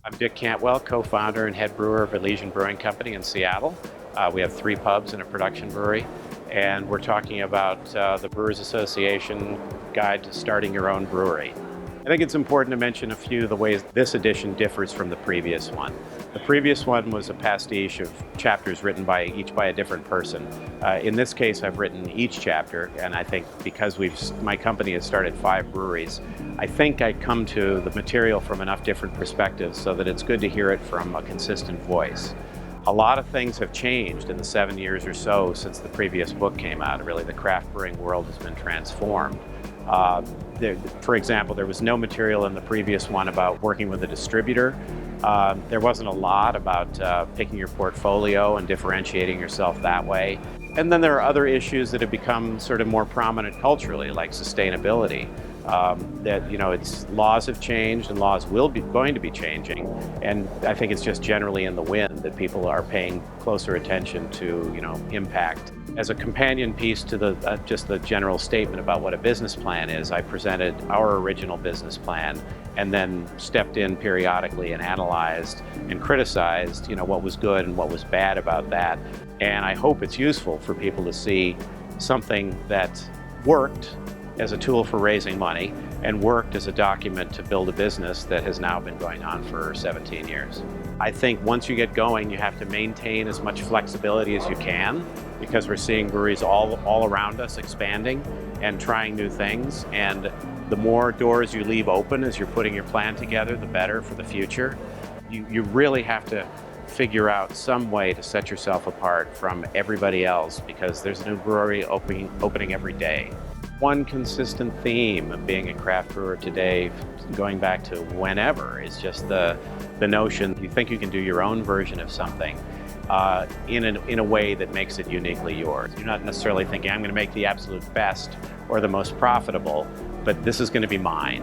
I'm Dick Cantwell, co-founder and head brewer of Elysian Brewing Company in Seattle. We have 3 pubs and a production brewery, and we're talking about the Brewers Association Guide to Starting Your Own Brewery. I think it's important to mention a few of the ways this edition differs from the previous one. The previous one was a pastiche of chapters written each by a different person. In this case, I've written each chapter, and I think because my company has started 5 breweries, I think I come to the material from enough different perspectives so that it's good to hear it from a consistent voice. A lot of things have changed in the 7 years or so since the previous book came out. Really, the craft brewing world has been transformed. For example, there was no material in the previous one about working with a distributor. There wasn't a lot about picking your portfolio and differentiating yourself that way. And then there are other issues that have become sort of more prominent culturally, like sustainability. Laws have changed and laws going to be changing, and I think it's just generally in the wind that people are paying closer attention to impact. As a companion piece to just the general statement about what a business plan is, I presented our original business plan and then stepped in periodically and analyzed and criticized what was good and what was bad about that. And I hope it's useful for people to see something that worked as a tool for raising money and worked as a document to build a business that has now been going on for 17 years. I think once you get going, you have to maintain as much flexibility as you can, because we're seeing breweries all around us expanding and trying new things. And the more doors you leave open as you're putting your plan together, the better for the future. You really have to figure out some way to set yourself apart from everybody else, because there's a new brewery opening every day. One consistent theme of being a craft brewer today, going back to whenever, is just the notion you think you can do your own version of something in a way that makes it uniquely yours. You're not necessarily thinking, I'm going to make the absolute best or the most profitable, but this is going to be mine.